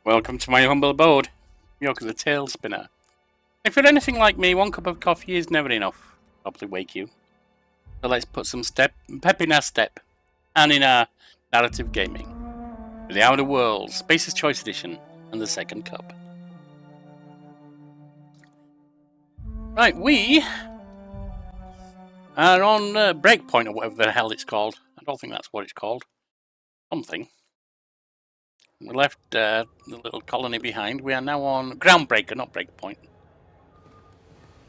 Welcome to my humble abode. Yoke the tail spinner. If you're anything like me, one cup of coffee is never enough. Probably wake you. So let's put some pep in our step. And in our narrative gaming. The Outer Worlds, Space's Choice Edition, and the second cup. Right, we are on Breakpoint, or whatever the hell it's called. I don't think that's what it's called. Something. We left the little colony behind. We are now on Groundbreaker, not Breakpoint.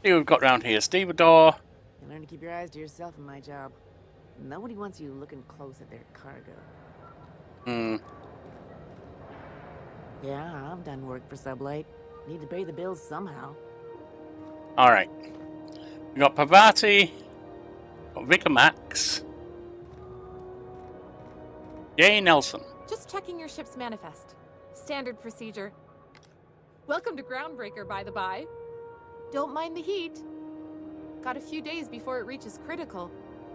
See what we've got around here. Stevedore. You learn to keep your eyes to yourself in my job. Nobody wants you looking close at their cargo. Yeah, I've done work for Sublight. Need to pay the bills somehow. Alright. We got Pavati. Got Vicar Max. Jay Nelson. Just checking your ship's manifest. Standard procedure. Welcome to Groundbreaker, by the by. Don't mind the heat. Got a few days before it reaches critical.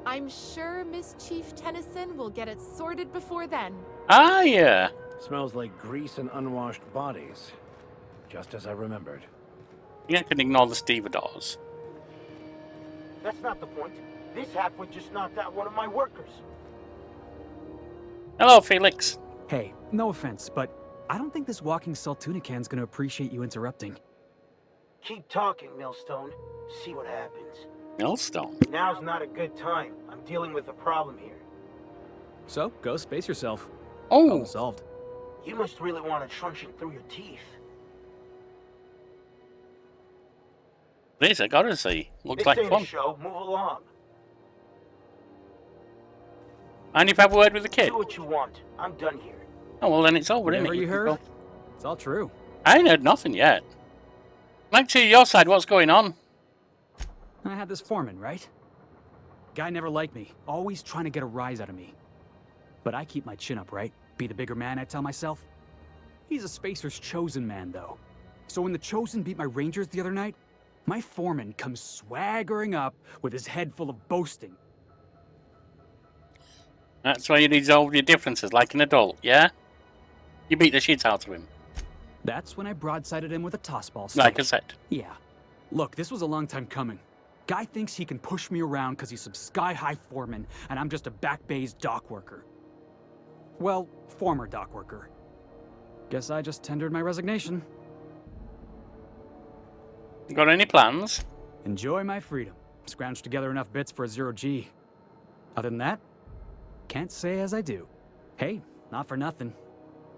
I'm sure Miss Chief Tennyson will get it sorted before then. Ah, yeah. Smells like grease and unwashed bodies. Just as I remembered. You can ignore the stevedores. That's not the point. This halfwit just knocked out one of my workers. Hello, Felix. Hey, no offense, but I don't think this walking Saltunican's gonna appreciate you interrupting. Keep talking, Millstone. See what happens. Millstone? Now's not a good time. I'm dealing with a problem here. So, go space yourself. Oh! Problem solved. You must really want it trunching through your teeth. This, I gotta see. Looks This like ain't fun. a show. Move along. And if I have a word with the kid? Do what you want. I'm done here. Oh, well, then it's over, isn't Whatever it? you can heard, go. it's all true. I ain't heard nothing yet. I'd like to hear your side. What's going on? I had this foreman, right? Guy never liked me, always trying to get a rise out of me. But I keep my chin up, right? Be the bigger man, I tell myself. He's a Spacer's chosen man, though. So when the Chosen beat my Rangers the other night, my foreman comes swaggering up with his head full of boasting. That's why you resolve your differences like an adult, yeah? You beat the shit out of him. That's when I broadsided him with a tossball. Like I said. Yeah. Look, this was a long time coming. Guy thinks he can push me around because he's some sky-high foreman, and I'm just a back-bay's dock worker. Well, former dock worker. Guess I just tendered my resignation. Got any plans? Enjoy my freedom. Scrounged together enough bits for a 0G. Other than that, can't say as I do. Hey, not for nothing.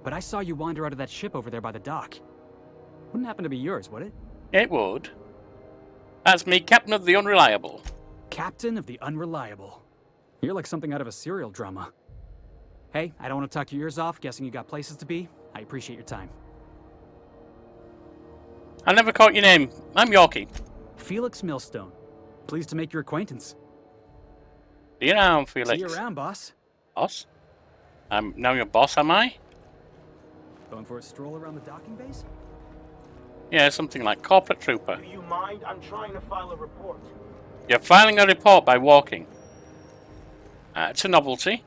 But I saw you wander out of that ship over there by the dock. Wouldn't happen to be yours, would it? It would. That's me, Captain of the Unreliable. Captain of the Unreliable. You're like something out of a serial drama. Hey, I don't want to talk your ears off, guessing you got places to be. I appreciate your time. I never caught your name. I'm Yorkie. Felix Millstone. Pleased to make your acquaintance. See you around, Felix. See you around, boss. Boss? I'm now your boss, am I? Going for a stroll around the docking base? Yeah, something like corporate trooper. Do you mind? I'm trying to file a report. You're filing a report by walking. It's a novelty.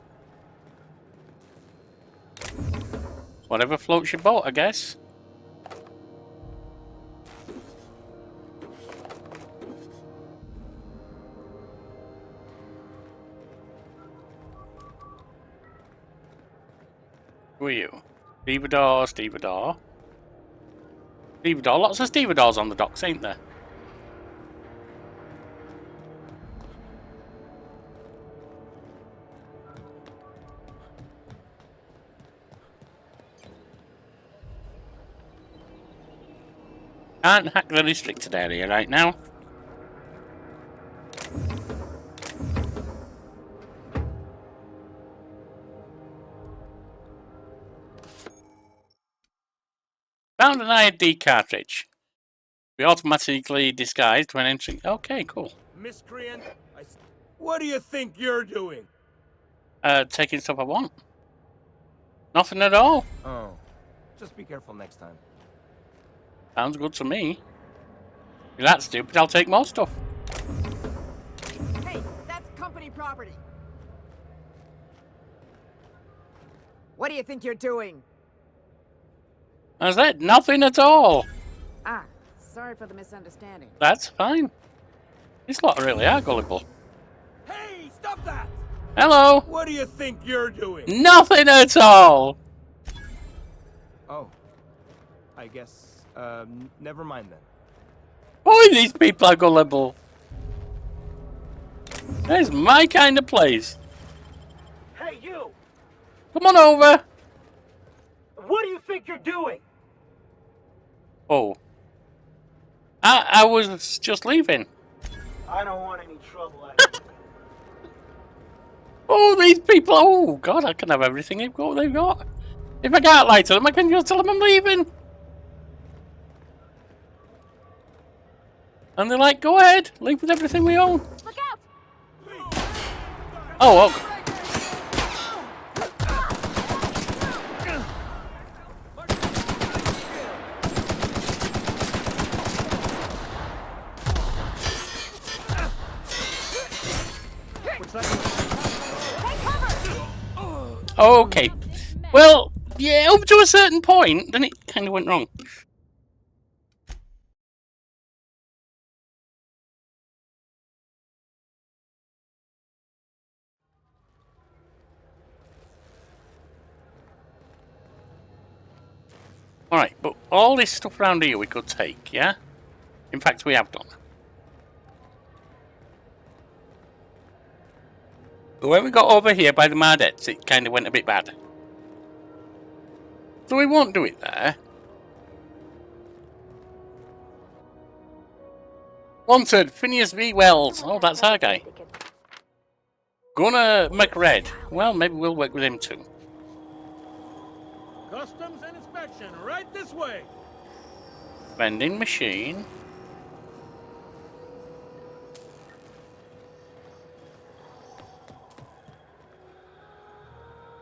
Whatever floats your boat, I guess. Who are you? Stevedore, Stevedore. Stevedore, lots of stevedores on the docks, ain't there? Can't hack the restricted area right now. Found an ID cartridge. We automatically disguised when entering. Okay, cool. Miscreant, what do you think you're doing? Taking stuff I want. Nothing at all. Oh, just be careful next time. Sounds good to me. If you're that stupid, I'll take more stuff. Hey, that's company property. What do you think you're doing? I said nothing at all. Ah, sorry for the misunderstanding. That's fine. These lot really are gullible. Hey, stop that! Hello. What do you think you're doing? Nothing at all. Oh. I guess, never mind then. Boy, these people are gullible. That's my kind of place. Hey, you! Come on over. What do you think you're doing? Oh. I was just leaving. I don't want any trouble. Oh, these people. Oh, God, I can have everything they've got. If I can't lie to them, I can just tell them I'm leaving. And they're like, go ahead, leave with everything we own. Look out! Oh, okay. Well, yeah, up to a certain point, then it kind of went wrong. Alright, but all this stuff around here we could take, yeah? In fact, we have done. But when we got over here by the Mardettes, it kind of went a bit bad. So we won't do it there. Wanted, Phineas V. Wells. Oh, that's our guy. Gunnar McRed. Well, maybe we'll work with him too. Customs and inspection, right this way. Vending machine.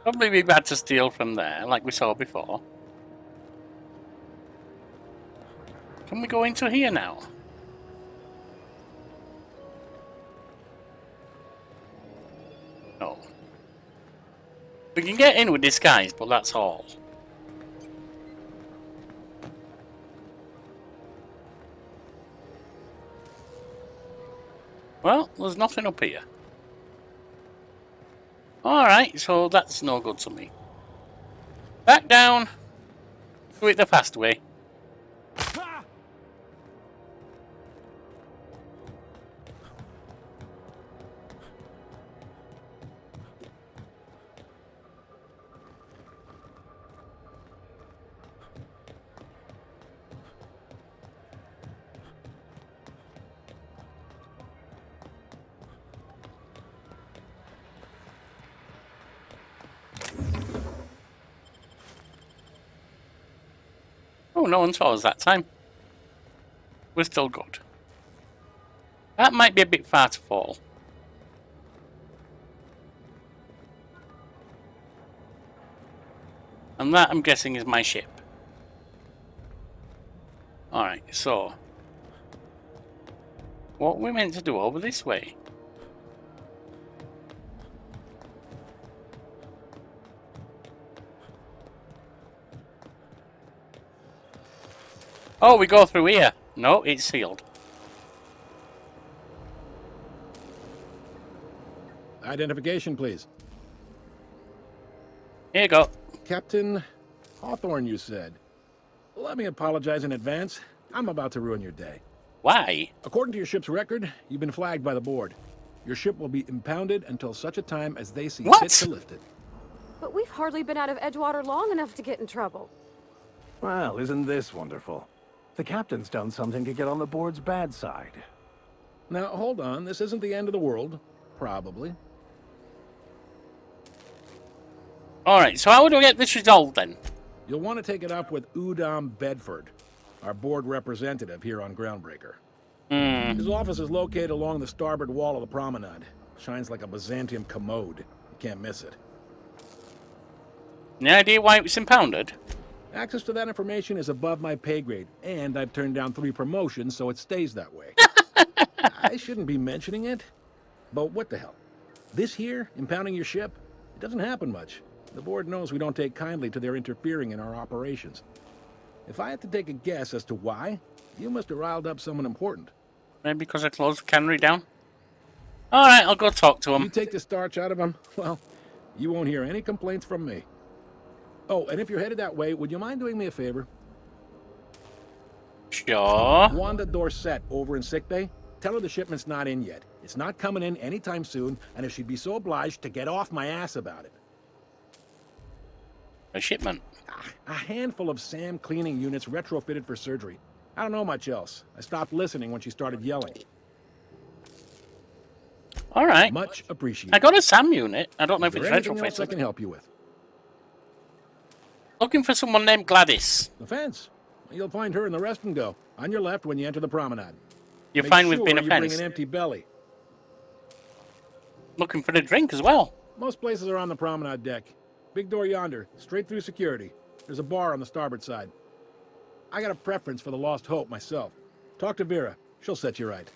Probably be bad to steal from there, like we saw before. Can we go into here now? No. We can get in with disguise, but that's all. Well, there's nothing up here. Alright, so that's no good to me. Back down. Do it the fast way. Oh, no one saw us that time. We're still good. That might be a bit far to fall. And that, I'm guessing, is my ship. Alright, so... what are we meant to do over this way? Oh, we go through here. No, it's sealed. Identification, please. Here you go. Captain Hawthorne, you said. Let me apologize in advance. I'm about to ruin your day. Why? According to your ship's record, you've been flagged by the board. Your ship will be impounded until such a time as they see fit to lift it. But we've hardly been out of Edgewater long enough to get in trouble. Well, isn't this wonderful? The captain's done something to get on the board's bad side. Now, hold on. This isn't the end of the world. Probably. Alright, so how do I get this resolved then? You'll want to take it up with Udom Bedford, our board representative here on Groundbreaker. His office is located along the starboard wall of the promenade. Shines like a Byzantium commode. You can't miss it. Any idea why it was impounded? Access to that information is above my pay grade, and I've turned down 3 promotions, so it stays that way. I shouldn't be mentioning it, but what the hell? This here, impounding your ship, it doesn't happen much. The board knows we don't take kindly to their interfering in our operations. If I had to take a guess as to why, you must have riled up someone important. Maybe because I closed the cannery down? Alright, I'll go talk to him. You take the starch out of him, well, you won't hear any complaints from me. Oh, and if you're headed that way, would you mind doing me a favor? Sure. Wanda Dorset over in sickbay, tell her the shipment's not in yet. It's not coming in anytime soon, and if she'd be so obliged to get off my ass about it. A shipment? A handful of SAM cleaning units retrofitted for surgery. I don't know much else. I stopped listening when she started yelling. Alright. Much appreciated. I got a SAM unit. I don't know if it's anything else I retrofitted. can help you with? Looking for someone named Gladys. The fence. You'll find her in the rest and go, on your left when you enter the promenade. You're Make fine sure with being a you bring fence? an empty belly. Looking for a drink as well. Most places are on the promenade deck. Big door yonder, straight through security. There's a bar on the starboard side. I got a preference for the Lost Hope myself. Talk to Vera. She'll set you right.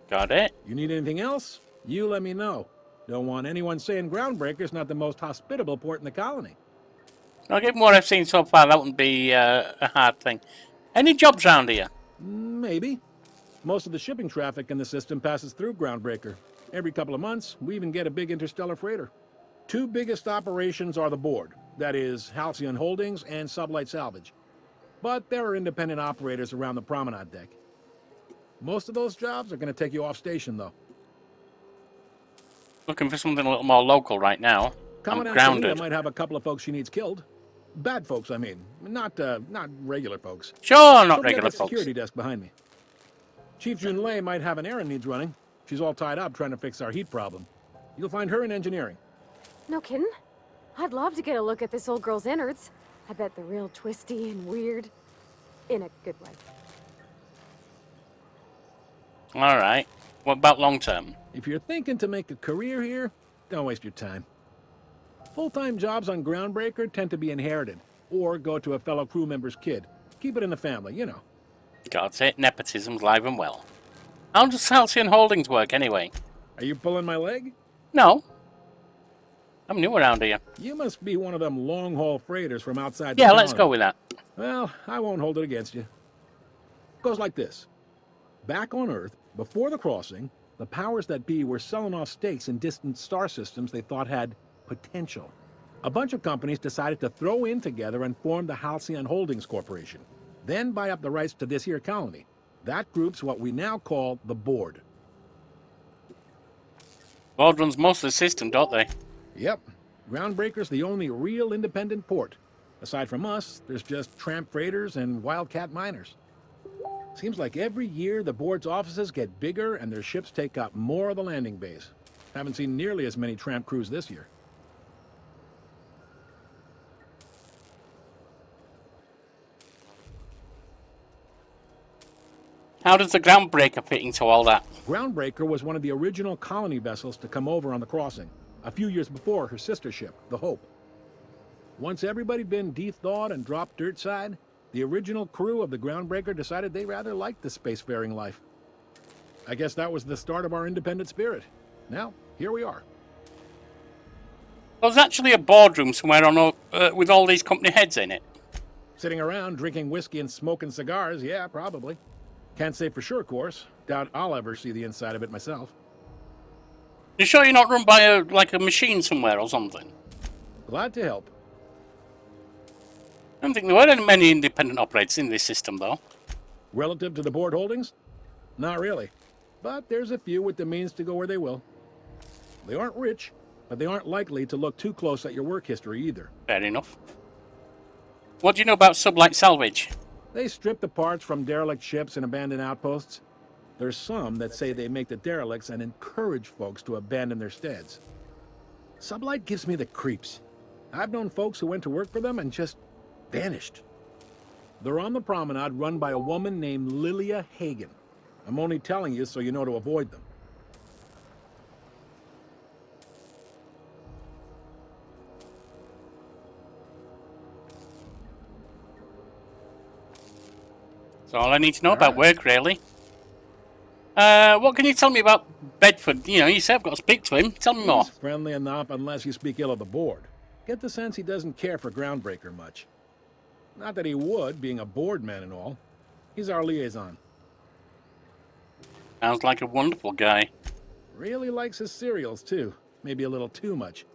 Got it. You need anything else? You let me know. Don't want anyone saying Groundbreaker's not the most hospitable port in the colony. I'll give what I've seen so far. That wouldn't be a hard thing. Any jobs round here? Maybe. Most of the shipping traffic in the system passes through Groundbreaker. Every couple of months, we even get a big interstellar freighter. Two biggest operations are the board. That is, Halcyon Holdings and Sublight Salvage. But there are independent operators around the promenade deck. Most of those jobs are going to take you off station, though. Looking for something a little more local right now. Coming I'm out to grounded. Leah might have a couple of folks she needs killed. Bad folks, I mean. Not regular folks. Sure, not Don't forget regular that folks. security desk behind me. Chief Junlei might have an errand needs running. She's all tied up trying to fix our heat problem. You'll find her in engineering. No kidding? I'd love to get a look at this old girl's innards. I bet they're real twisty and weird. In a good way. Alright. What about long term? If you're thinking to make a career here, don't waste your time. Full-time jobs on Groundbreaker tend to be inherited, or go to a fellow crew member's kid. Keep it in the family, you know. Got it. Nepotism's live and well. How does Halcyon Holdings work anyway? Are you pulling my leg? No. I'm new around here. You must be one of them long-haul freighters from outside the Yeah, let's colony. go with that. Well, I won't hold it against you. Goes like this. Back on Earth, before the crossing, the powers that be were selling off stakes in distant star systems they thought had potential. A bunch of companies decided to throw in together and form the Halcyon Holdings Corporation, then buy up the rights to this here colony. That group's what we now call the Board. Board runs most of the system, don't they? Yep. Groundbreaker's the only real independent port. Aside from us, there's just tramp freighters and wildcat miners. Seems like every year the board's offices get bigger and their ships take up more of the landing base. Haven't seen nearly as many tramp crews this year. How does the Groundbreaker fit into all that? Groundbreaker was one of the original colony vessels to come over on the crossing, a few years before her sister ship, the Hope. Once everybody'd been de-thawed and dropped dirt side, the original crew of the Groundbreaker decided they rather liked the spacefaring life. I guess that was the start of our independent spirit. Now, here we are. There's actually a boardroom somewhere on with all these company heads in it. Sitting around drinking whiskey and smoking cigars, yeah, probably. Can't say for sure, of course. Doubt I'll ever see the inside of it myself. You sure you're not run by a machine somewhere or something? Glad to help. I don't think there were many independent operators in this system, though. Relative to the board holdings? Not really. But there's a few with the means to go where they will. They aren't rich, but they aren't likely to look too close at your work history either. Fair enough. What do you know about Sublight Salvage? They strip the parts from derelict ships and abandoned outposts. There's some that say they make the derelicts and encourage folks to abandon their steads. Sublight gives me the creeps. I've known folks who went to work for them and just vanished. They're on the promenade run by a woman named Lilia Hagen. I'm only telling you so you know to avoid them. That's all I need to know about work, really. What can you tell me about Bedford? You know, you said I've got to speak to him. Tell me more. He's friendly enough unless you speak ill of the board. Get the sense he doesn't care for Groundbreaker much. Not that he would, being a board man and all. He's our liaison. Sounds like a wonderful guy. Really likes his cereals, too. Maybe a little too much.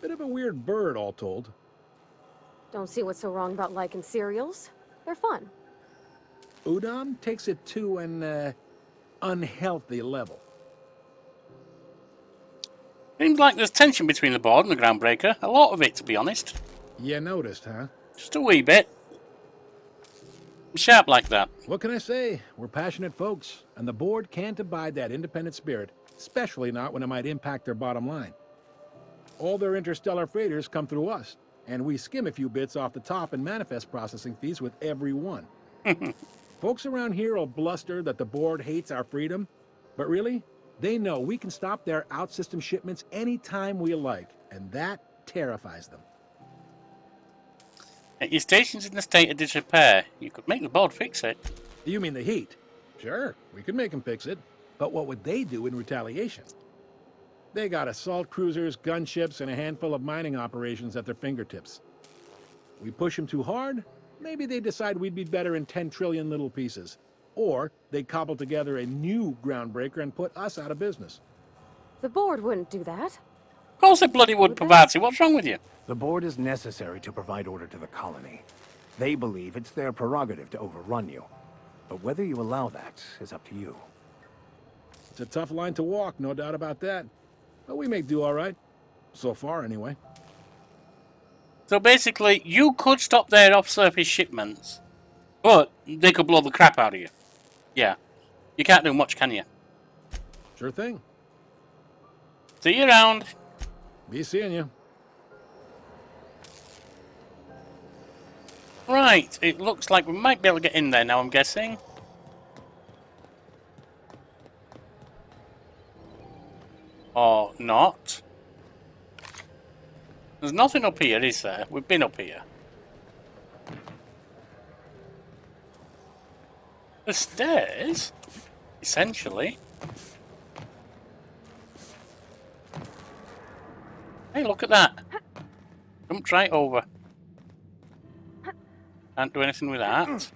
Bit of a weird bird, all told. Don't see what's so wrong about liking cereals. They're fun. Udom takes it to an, unhealthy level. Seems like there's tension between the board and the Groundbreaker. A lot of it, to be honest. You noticed, huh? Just a wee bit. I'm sharp like that. What can I say? We're passionate folks, and the board can't abide that independent spirit, especially not when it might impact their bottom line. All their interstellar freighters come through us, and we skim a few bits off the top in manifest processing fees with every one. Folks around here will bluster that the board hates our freedom, but really, they know we can stop their out-system shipments anytime we like, and that terrifies them. Your station's in a state of disrepair. You could make the board fix it. You mean the heat? Sure, we could make them fix it, but what would they do in retaliation? They got assault cruisers, gunships, and a handful of mining operations at their fingertips. We push them too hard, maybe they decide we'd be better in 10 trillion little pieces. Or they cobble together a new Groundbreaker and put us out of business. The board wouldn't do that. Of course they bloody would, Pavati. What's wrong with you? The board is necessary to provide order to the colony. They believe it's their prerogative to overrun you. But whether you allow that is up to you. It's a tough line to walk, no doubt about that. But we make do all right. So far, anyway. So basically, you could stop their off-surface shipments, but they could blow the crap out of you. Yeah. You can't do much, can you? Sure thing. See you around. Be seeing you. Right, it looks like we might be able to get in there now, I'm guessing. Or not. There's nothing up here, is there? We've been up here. The stairs? Essentially. Hey, look at that. Jumped right over. Can't do anything with that.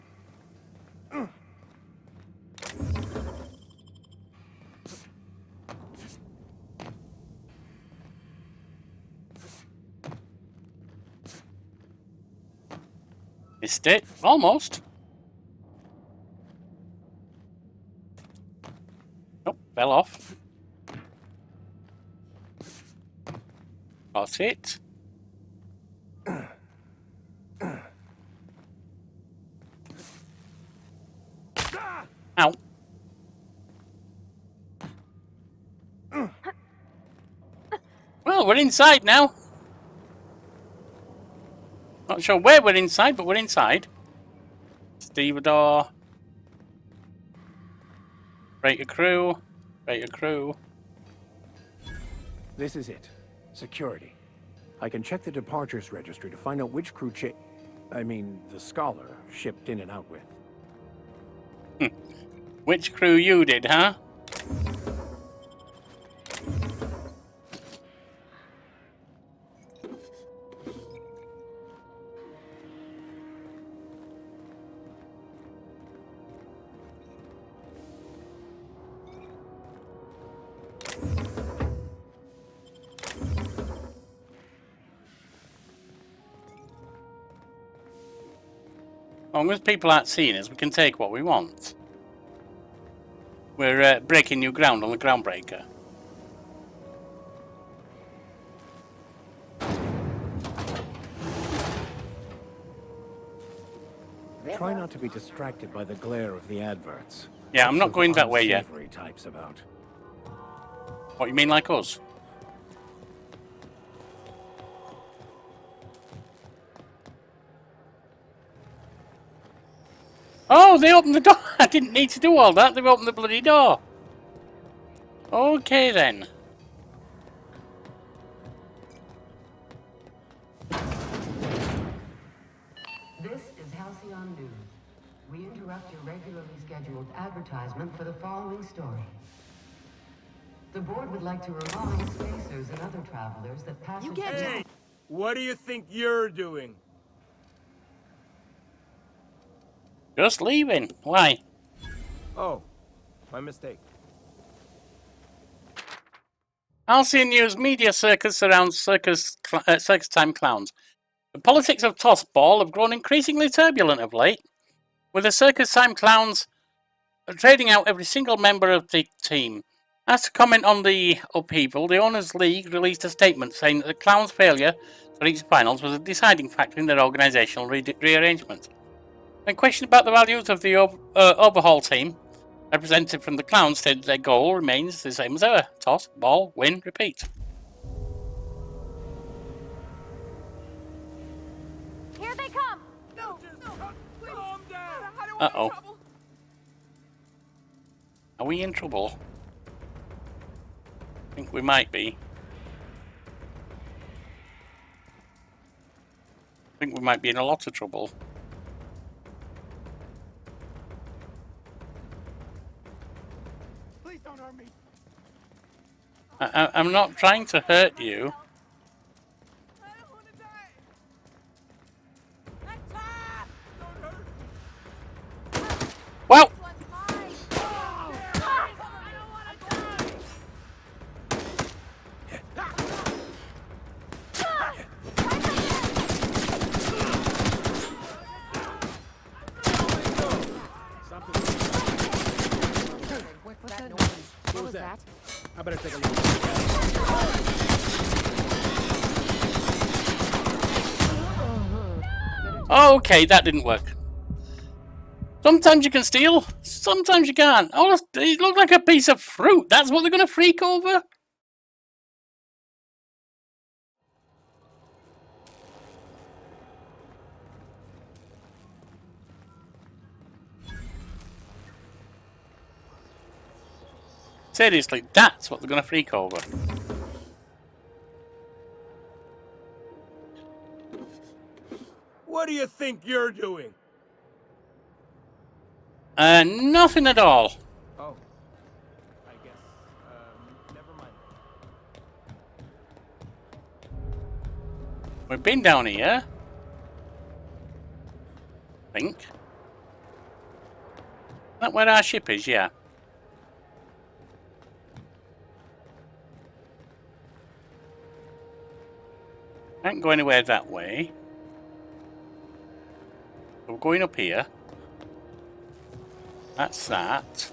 Missed it. Almost. Nope, fell off. Got it. Ow. Well, we're inside now. Not sure where we're inside, but we're inside. Stevedore. Rate your crew. Rate your crew. This is it. Security. I can check the departures registry to find out which crew the Scholar shipped in and out with. Which crew you did, huh? As long as people aren't seeing us, we can take what we want. We're breaking new ground on the Groundbreaker. Try not to be distracted by the glare of the adverts. Yeah, I'm not going that way yet. Types about. What, you mean like us? Oh, they opened the door. I didn't need to do all that. They've opened the bloody door. Okay, then. This is Halcyon News. We interrupt your regularly scheduled advertisement for the following story. The board would like to remind spacers and other travelers that passengers... Hey, what do you think you're doing? Just leaving. Why? Oh, my mistake. Halcyon News media circus surrounds circus time clowns. The politics of tossball have grown increasingly turbulent of late, with the circus time clowns trading out every single member of the team. As to comment on the upheaval, the Owners' League released a statement saying that the clowns' failure to reach the finals was a deciding factor in their organisational rearrangement. When questioned about the values of the overhaul team, representative from the clowns stated their goal remains the same as ever: toss, ball, win, repeat. Here they come! No, calm down. Uh-oh. Are we in trouble? I think we might be. I think we might be in a lot of trouble. Please don't hurt me. I'm not trying to hurt you. I don't want to die. Well, What's that noise? What was that? I better take a look. okay, that didn't work. Sometimes you can steal, sometimes you can't. Oh, it looked like a piece of fruit. That's what they're going to freak over? Seriously, that's what they're going to freak over. What do you think you're doing? Nothing at all. Oh, I guess, never mind. We've been down here. I think. That where our ship is, yeah. Can't go anywhere that way. We're going up here. That's that.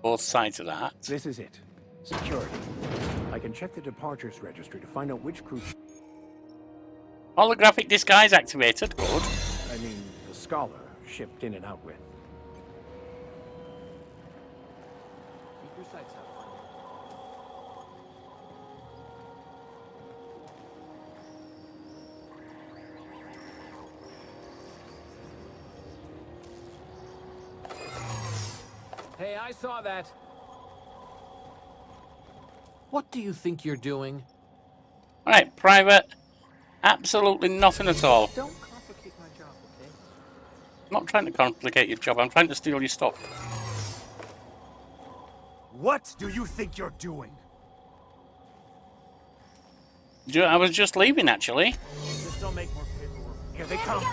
Both sides of that. This is it. Security. I can check the departures registry to find out which crew... Holographic disguise activated. Good. I mean, the Scholar shipped in and out with. Keep your sights out. Hey, I saw that. What do you think you're doing? Alright, private. Absolutely nothing at all. Don't complicate my job, okay? I'm not trying to complicate your job. I'm trying to steal your stuff. What do you think you're doing? I was just leaving, actually. Just don't make more paperwork. Here they come.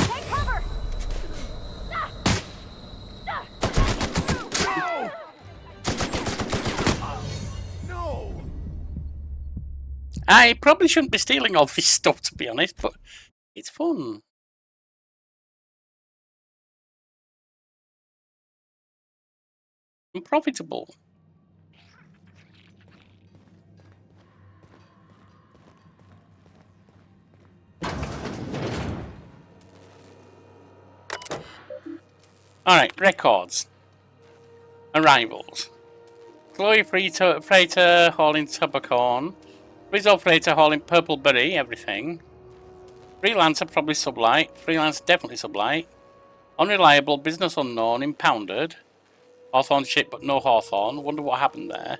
Take cover! No! I probably shouldn't be stealing all this stuff, to be honest, but it's fun. And profitable. Alright, records. Arrivals. Chloe Freighter hauling Tubacorn. Rizzo Freighter hauling Purpleberry, everything. Freelancer probably sublight. Freelancer definitely sublight. Unreliable, business unknown, impounded. Hawthorne ship but no Hawthorne. Wonder what happened there.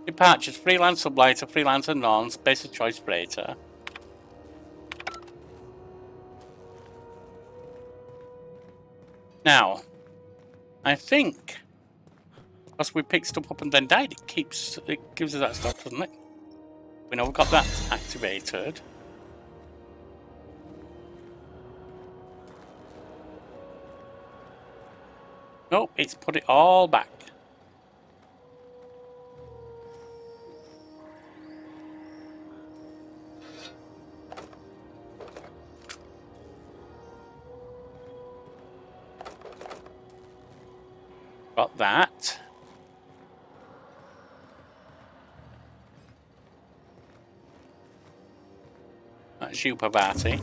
Departures, freelance sublighter, freelance unknown, space of choice freighter. Now, I think Because we picked stuff up and then died, it gives us that stuff, doesn't it? We know we've got that activated. Nope, it's put it all back. Got that. That's you, Pavati.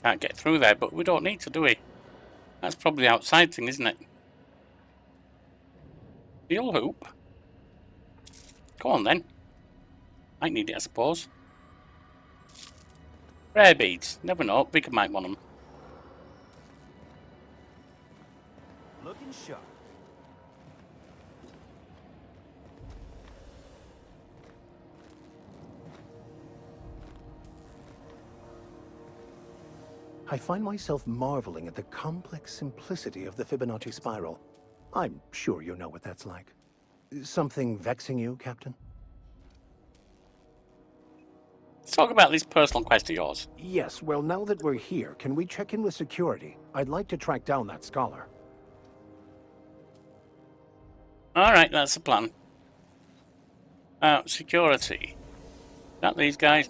Can't get through there, but we don't need to, do we? That's probably the outside thing, isn't it? Steel hoop. Go on then. Might need it, I suppose. Rare beads. Never know. Vicar might want them. Looking sharp. I find myself marveling at the complex simplicity of the Fibonacci spiral. I'm sure you know what that's like. Something vexing you, Captain? Let's talk about this personal quest of yours. Yes, well, now that we're here, can we check in with security? I'd like to track down that scholar. Alright, that's the plan. Security. Not these guys.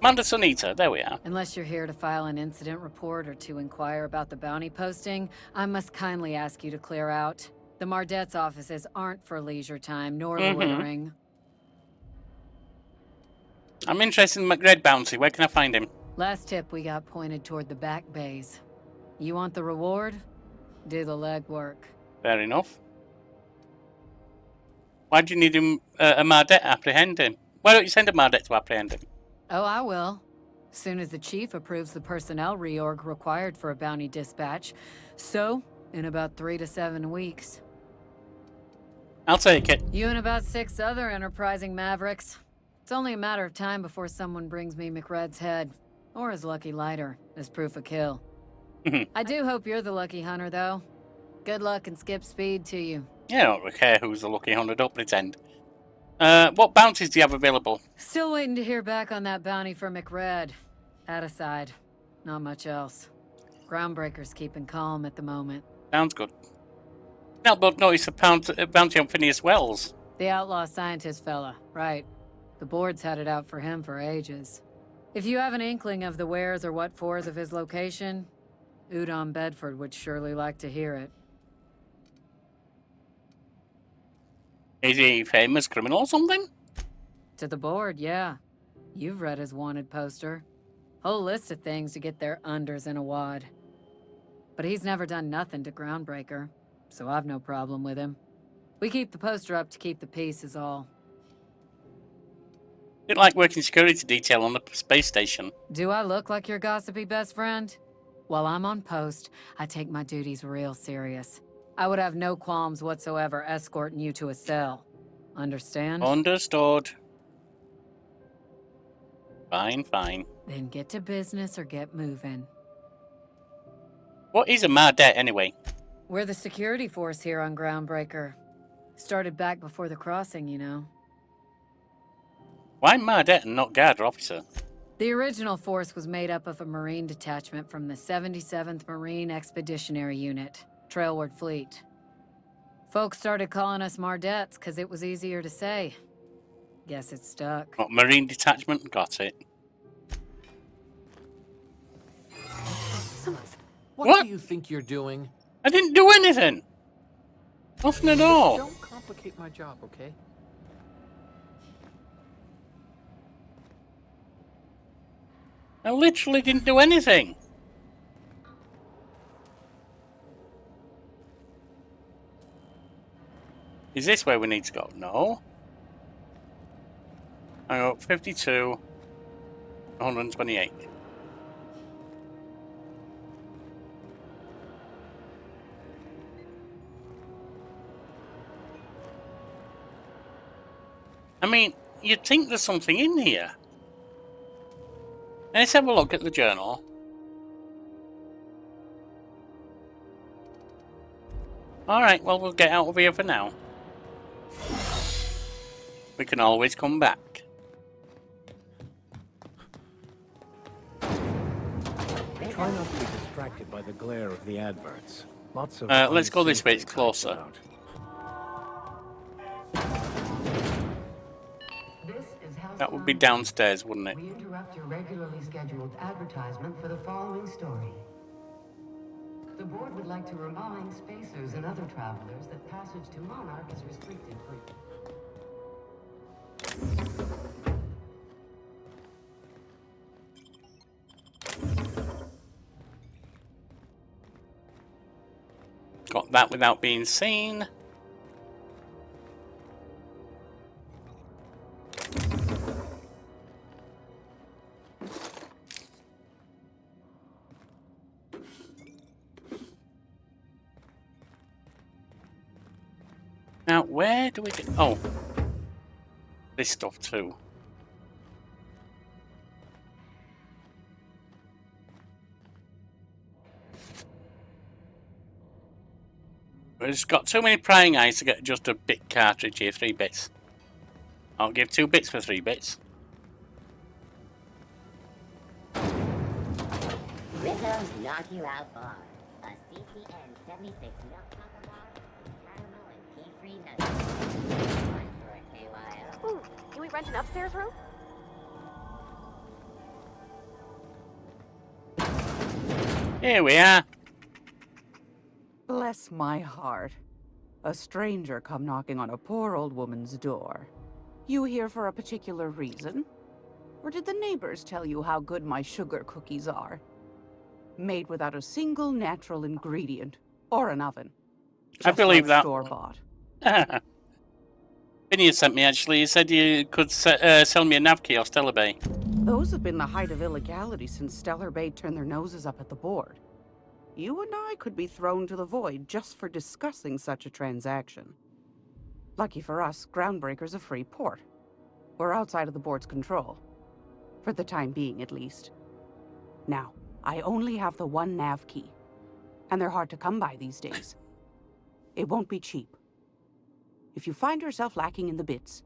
Amanda Sunita, there we are. Unless you're here to file an incident report or to inquire about the bounty posting, I must kindly ask you to clear out. The Mardet's offices aren't for leisure time, nor loitering. I'm interested in McRed bounty. Where can I find him? Last tip we got pointed toward the back bays. You want the reward? Do the legwork. Fair enough. Why do you need him, a Mardet apprehending? Why don't you send a Mardet to apprehend him? Oh, I will. Soon as the chief approves the personnel reorg required for a bounty dispatch. So, in about 3 to 7 weeks. I'll take it. You and about 6 other enterprising mavericks. It's only a matter of time before someone brings me McRed's head. Or his lucky lighter, as proof of kill. I do hope you're the lucky hunter, though. Good luck and skip speed to you. Yeah, I don't care who's the lucky hunter, don't pretend. What bounties do you have available? Still waiting to hear back on that bounty for McRed. That aside, not much else. Groundbreaker's keeping calm at the moment. Sounds good. Now, but notice a bounty on Phineas Wells. The outlaw scientist fella, right. The board's had it out for him for ages. If you have an inkling of the wheres or what fors of his location, Udon Bedford would surely like to hear it. Is he a famous criminal or something? To the board, yeah. You've read his wanted poster. Whole list of things to get their unders in a wad. But he's never done nothing to Groundbreaker, so I've no problem with him. We keep the poster up to keep the peace is all. Didn't like working security detail on the space station. Do I look like your gossipy best friend? While I'm on post, I take my duties real serious. I would have no qualms whatsoever escorting you to a cell. Understand? Understood. Fine, fine. Then get to business or get moving. What is a Mardet anyway? We're the security force here on Groundbreaker. Started back before the crossing, you know. Why Mardet and not guard or officer? The original force was made up of a Marine detachment from the 77th Marine Expeditionary Unit, Trailward Fleet. Folks started calling us Mardets because it was easier to say. Guess it stuck. What, Marine detachment? Got it. What do you think you're doing? I didn't do anything. Nothing at all. Don't complicate my job, okay? I literally didn't do anything. Is this where we need to go? No. I got 52, 128. I mean, you'd think there's something in here. Let's have a look at the journal. Alright, well, we'll get out of here for now. We can always come back. Try not to be distracted by the glare of the adverts. Lots of Let's go this way, it's unsavory closer. types This is Halcyon That would be News. downstairs, wouldn't it? We interrupt your regularly scheduled advertisement for the following story. The board would like to remind spacers and other travelers that passage to Monarch is restricted for... Got that without being seen. Now, where do we get... Oh. This stuff too. We've just got too many prying eyes to get just a bit cartridge here, 3 bits. I'll give 2 bits for 3 bits. Rizzo's Knock You Out Bar. A CCN 76 milk chocolate bar, caramel and pea-free nuts. One for a KYO. Ooh, can we rent an upstairs room? Here we are. Bless my heart. A stranger come knocking on a poor old woman's door. You here for a particular reason? Or did the neighbors tell you how good my sugar cookies are? Made without a single natural ingredient or an oven. I believe that. Store-bought. Phineas sent me actually. He said you could sell me a nav key off Stellar Bay. Those have been the height of illegality since Stellar Bay turned their noses up at the board. You and I could be thrown to the void just for discussing such a transaction. Lucky for us, Groundbreaker's a free port. We're outside of the board's control. For the time being, at least. Now, I only have the 1 nav key. And they're hard to come by these days. It won't be cheap. If you find yourself lacking in the bits,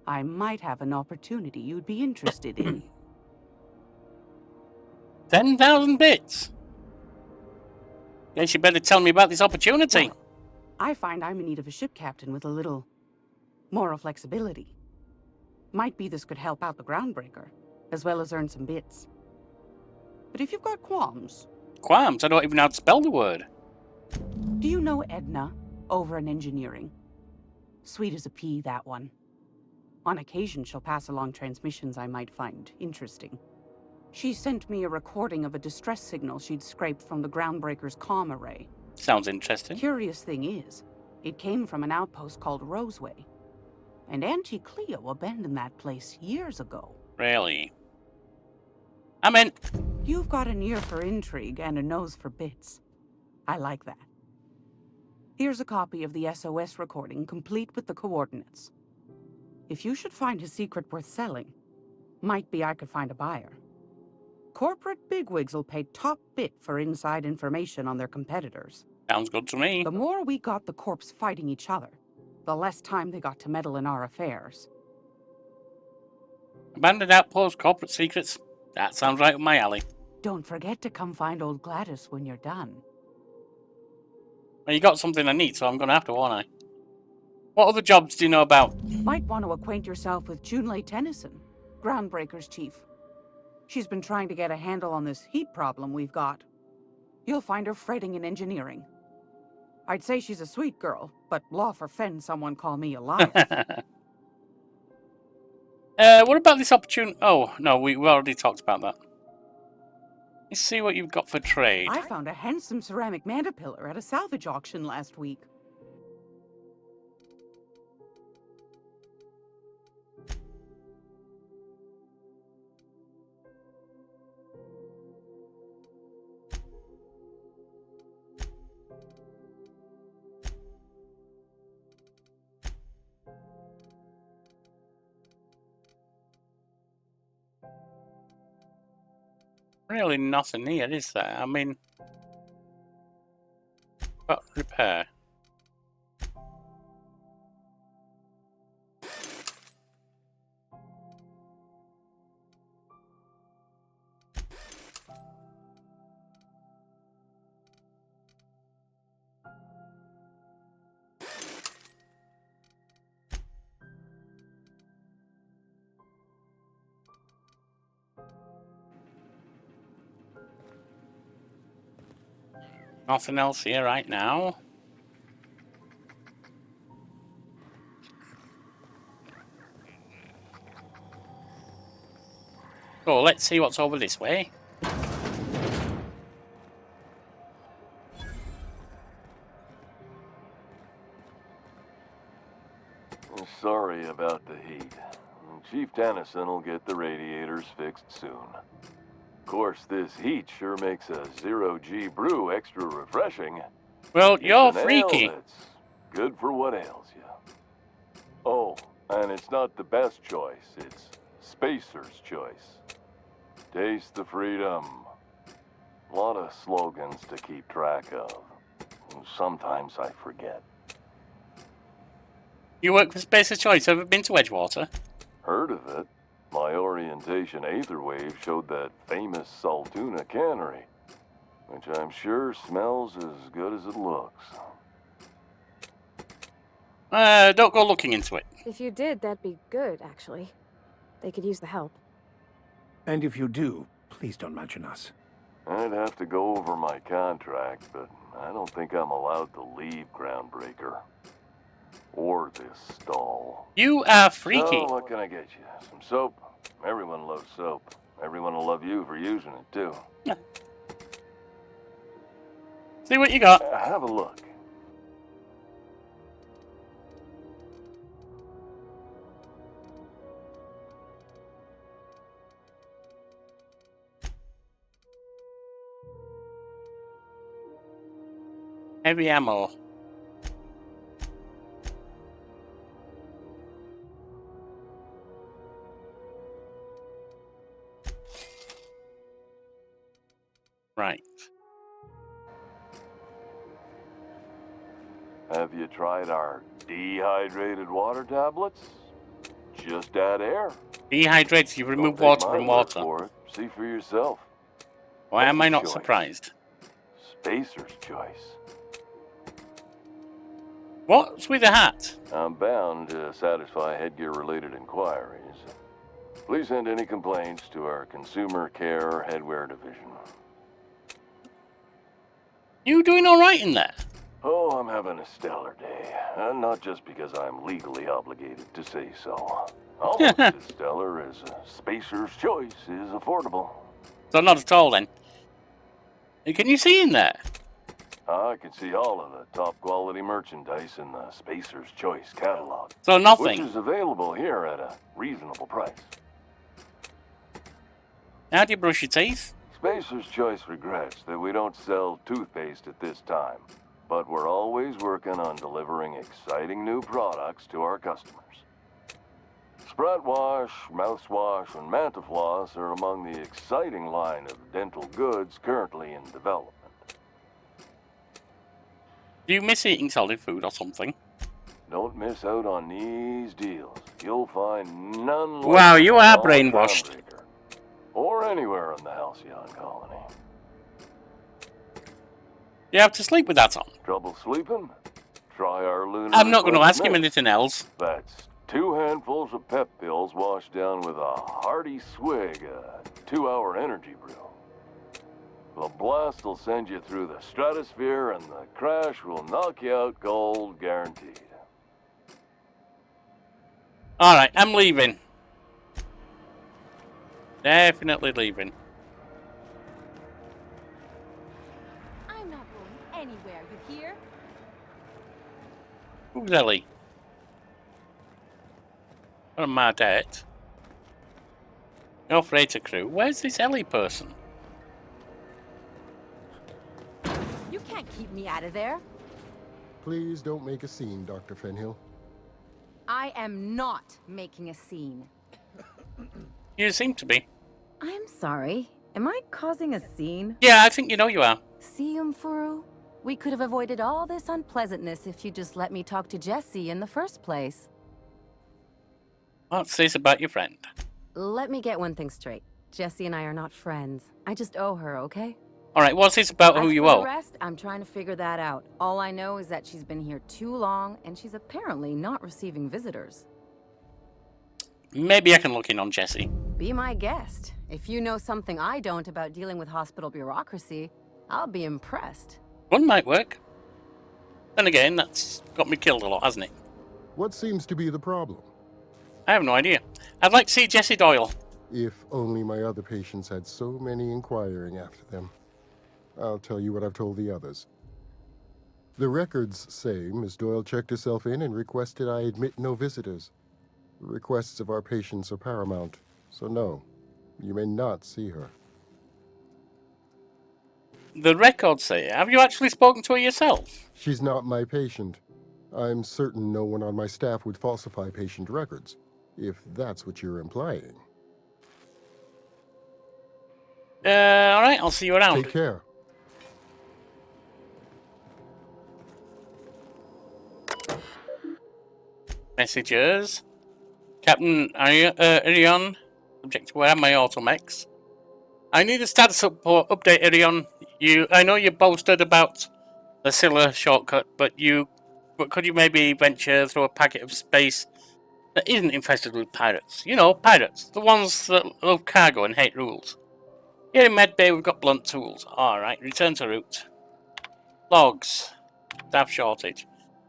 I might have an opportunity you'd be interested in. 10,000 bits? Guess you better tell me about this opportunity. Well, I find I'm in need of a ship captain with a little moral flexibility. Might be this could help out the Groundbreaker, as well as earn some bits. But if you've got qualms... Qualms? I don't even know how to spell the word. Do you know Edna, over in engineering? Sweet as a pea, that one. On occasion, she'll pass along transmissions I might find interesting. She sent me a recording of a distress signal she'd scraped from the Groundbreaker's comm array. Sounds interesting. Curious thing is, it came from an outpost called Roseway. And Auntie Cleo abandoned that place years ago. Really? I'm in. You've got an ear for intrigue and a nose for bits. I like that. Here's a copy of the SOS recording, complete with the coordinates. If you should find a secret worth selling, might be I could find a buyer. Corporate bigwigs will pay top bit for inside information on their competitors. Sounds good to me. The more we got the corps fighting each other, the less time they got to meddle in our affairs. Abandoned outpost, corporate secrets. That sounds right up my alley. Don't forget to come find old Gladys when you're done. Well, you got something I need, so I'm going to have to, won't I? What other jobs do you know about? Might want to acquaint yourself with Junlei Tennyson, Groundbreaker's chief. She's been trying to get a handle on this heat problem we've got. You'll find her fretting in engineering. I'd say she's a sweet girl, but law forfend someone call me a liar. What about this opportunity? Oh, no, we already talked about that. Let's see what you've got for trade. I found a handsome ceramic mandapillar at a salvage auction last week. Really nothing here, is there? I mean, but repair. Nothing else here right now. So let's see what's over this way. Sorry about the heat. Chief Tennyson will get the radiators fixed soon. Of course, this heat sure makes a zero-G brew extra refreshing. Well, you're It's an freaky. ale that's good for what ails you. Oh, and it's not the best choice. It's Spacer's choice. Taste the freedom. A lot of slogans to keep track of. Sometimes I forget. You work for Spacer's Choice. Ever been to Edgewater? Heard of it. My orientation aetherwave showed that famous Saltuna cannery, which I'm sure smells as good as it looks. Don't go looking into it. If you did, that'd be good, actually. They could use the help. And if you do, please don't mention us. I'd have to go over my contract, but I don't think I'm allowed to leave Groundbreaker. Or this stall. You are freaky. So, what can I get you? Some soap? Everyone loves soap. Everyone will love you for using it, too. See what you got. Have a look. Heavy ammo. Right. Have you tried our dehydrated water tablets? Just add air. Dehydrates, you remove Don't take water my from word water. for it. See for yourself. Why am I not Choice. surprised? Spacer's choice. What's with the hat? I'm bound to satisfy headgear-related inquiries. Please send any complaints to our Consumer Care Headwear Division. You doing all right in there? Oh, I'm having a stellar day. And not just because I'm legally obligated to say so. Almost as stellar as Spacer's Choice is affordable. So not at all then. Can you see in there? I can see all of the top quality merchandise in the Spacer's Choice catalog. So nothing. Which is available here at a reasonable price. How do you brush your teeth? Spacer's Choice regrets that we don't sell toothpaste at this time, but we're always working on delivering exciting new products to our customers. Sprout Wash, Mouthwash, and Mantafloss are among the exciting line of dental goods currently in development. Do you miss eating solid food or something? Don't miss out on these deals. You'll find none like Wow, you are all brainwashed. Groundbreaker, or anywhere in the Halcyon colony. You have to sleep with that on. Trouble sleeping? Try our lunar. I'm not going to Eclipse ask him mix. anything else. That's 2 handfuls of pep pills washed down with a hearty swig of 2-hour energy brew. The blast will send you through the stratosphere, and the crash will knock you out cold, guaranteed. Alright, I'm leaving. Definitely leaving. I'm not going anywhere, you hear? Who's Ellie? What am I dead? No freighter crew. Where's this Ellie person? You can't keep me out of there. Please don't make a scene, Dr. Fenhill. I am not making a scene. You seem to be. I'm sorry. Am I causing a scene? Yeah, I think you know you are. See, Furu? We could have avoided all this unpleasantness if you just let me talk to Jesse in the first place. What's this about your friend? Let me get one thing straight. Jesse and I are not friends. I just owe her, okay? Alright, what's this about who As you for owe? the rest, I'm trying to figure that out. All I know is that she's been here too long, and she's apparently not receiving visitors. Maybe I can look in on Jesse. Be my guest. If you know something I don't about dealing with hospital bureaucracy, I'll be impressed. One might work. Then again, that's got me killed a lot, hasn't it? What seems to be the problem? I have no idea. I'd like to see Jesse Doyle. If only my other patients had so many inquiring after them. I'll tell you what I've told the others. The records say Miss Doyle checked herself in and requested I admit no visitors. The requests of our patients are paramount, so no, you may not see her. The records say, have you actually spoken to her yourself? She's not my patient. I'm certain no one on my staff would falsify patient records, if that's what you're implying. Alright, I'll see you around. Take care. Messages. Captain Irion, subject to where my automechs. I need a status update, Irion. I know you boasted about the Scylla shortcut, but could you maybe venture through a packet of space that isn't infested with pirates? You know, pirates. The ones that love cargo and hate rules. Here in Medbay, we've got blunt tools. Alright, return to route. Logs. Staff shortage.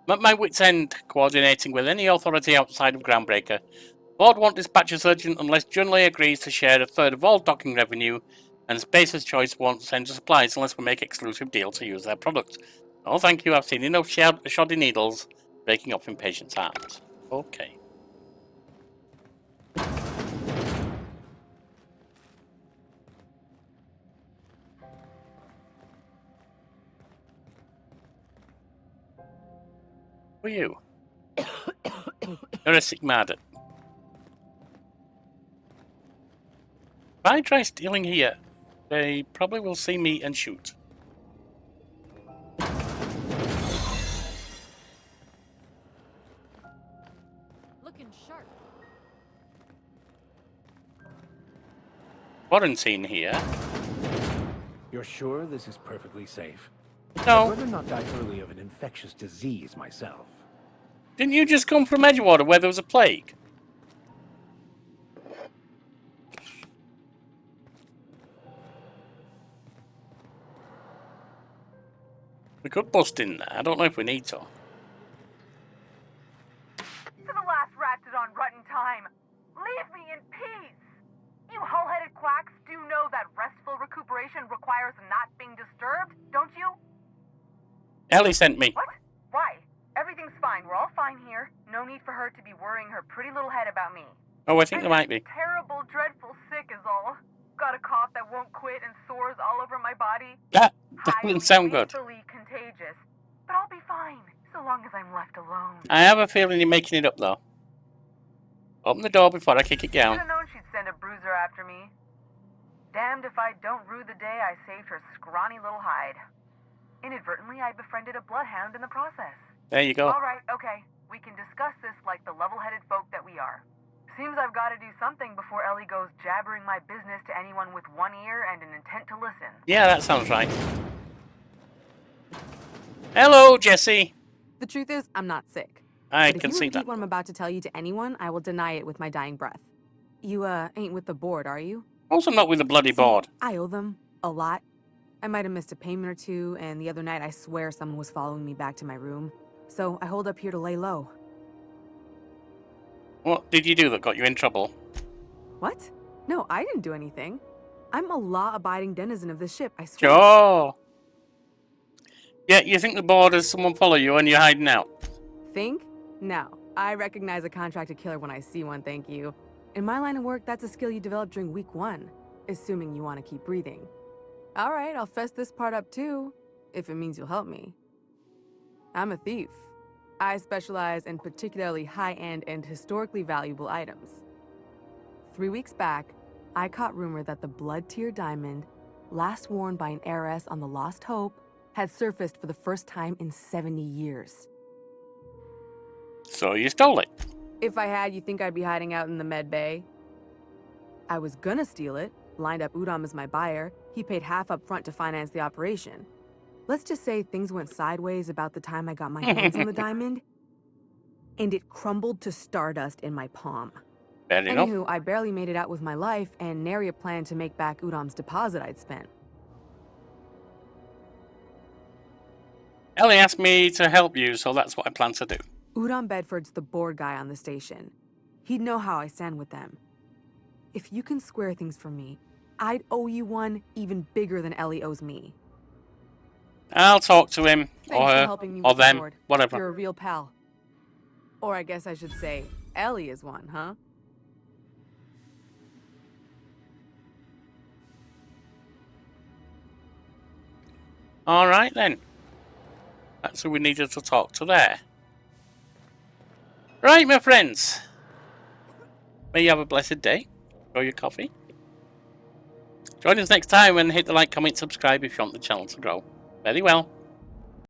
I'm at my wit's end coordinating with any authority outside of Groundbreaker. Board won't dispatch us urgent unless Junlei agrees to share a third of all docking revenue, and Spacer's Choice won't send us supplies unless we make exclusive deals to use their product. Oh, thank you. I've seen enough shoddy needles breaking off in patients' hearts. Okay. Who are you? You're a Sigmada. If I try stealing here, they probably will see me and shoot. Looking sharp. Quarantine here. You're sure this is perfectly safe? No. I'd rather not die early of an infectious disease myself. Didn't you just come from Edgewater where there was a plague? We could bust in there. I don't know if we need to. To the last ratted on rotten time. Leave me in peace. You hull-headed quacks do know that restful recuperation requires not being disturbed, don't you? Ellie sent me. What? Why? Everything's fine. We're all fine here. No need for her to be worrying her pretty little head about me. Oh, I think there might be. Terrible, dreadful sick is all. Got a cough that won't quit and sores all over my body. That doesn't sound good. Highly contagious. But I'll be fine, so long as I'm left alone. I have a feeling you're making it up, though. Open the door before I kick it down. Should've known she'd send a bruiser after me. Damned if I don't rue the day I saved her scrawny little hide. Inadvertently, I befriended a bloodhound in the process. There you go. All right, okay. We can discuss this like the level-headed folk that we are. Seems I've got to do something before Ellie goes jabbering my business to anyone with one ear and an intent to listen. Yeah, that sounds right. Hello, Jesse. The truth is, I'm not sick. I but can if you see repeat that. what I'm about to tell you to anyone, I will deny it with my dying breath. You, ain't with the board, are you? Also not with the bloody board. I owe them a lot. I might have missed a payment or two, and the other night I swear someone was following me back to my room. So I hold up here to lay low. What did you do that got you in trouble? What? No, I didn't do anything. I'm a law-abiding denizen of this ship, I swear. Sure. Yeah, you think the board has someone follow you and you're hiding out? Think? No. I recognize a contracted killer when I see one, thank you. In my line of work, that's a skill you develop during week 1, assuming you want to keep breathing. All right, I'll fess this part up too, if it means you'll help me. I'm a thief. I specialize in particularly high-end and historically valuable items. 3 weeks back, I caught rumor that the blood tier diamond, last worn by an heiress on the Lost Hope, had surfaced for the first time in 70 years. So you stole it. If I had, you think I'd be hiding out in the med bay? I was gonna steal it, lined up Udom as my buyer. He paid half up front to finance the operation. Let's just say things went sideways about the time I got my hands on the diamond, and it crumbled to stardust in my palm. Fair enough. Anywho, I barely made it out with my life, and nary a plan to make back Udom's deposit I'd spent. Ellie asked me to help you, so that's what I plan to do. Udom Bedford's the board guy on the station. He'd know how I stand with them. If you can square things for me, I'd owe you one even bigger than Ellie owes me. I'll talk to him, Thanks or for her, helping me or with the them, board. whatever. You're a real pal. Or I guess I should say, Ellie is one, huh? Alright then. That's who we needed to talk to there. Right, my friends. May you have a blessed day. Enjoy your coffee. Join us next time and hit the like, comment, subscribe if you want the channel to grow. Very well.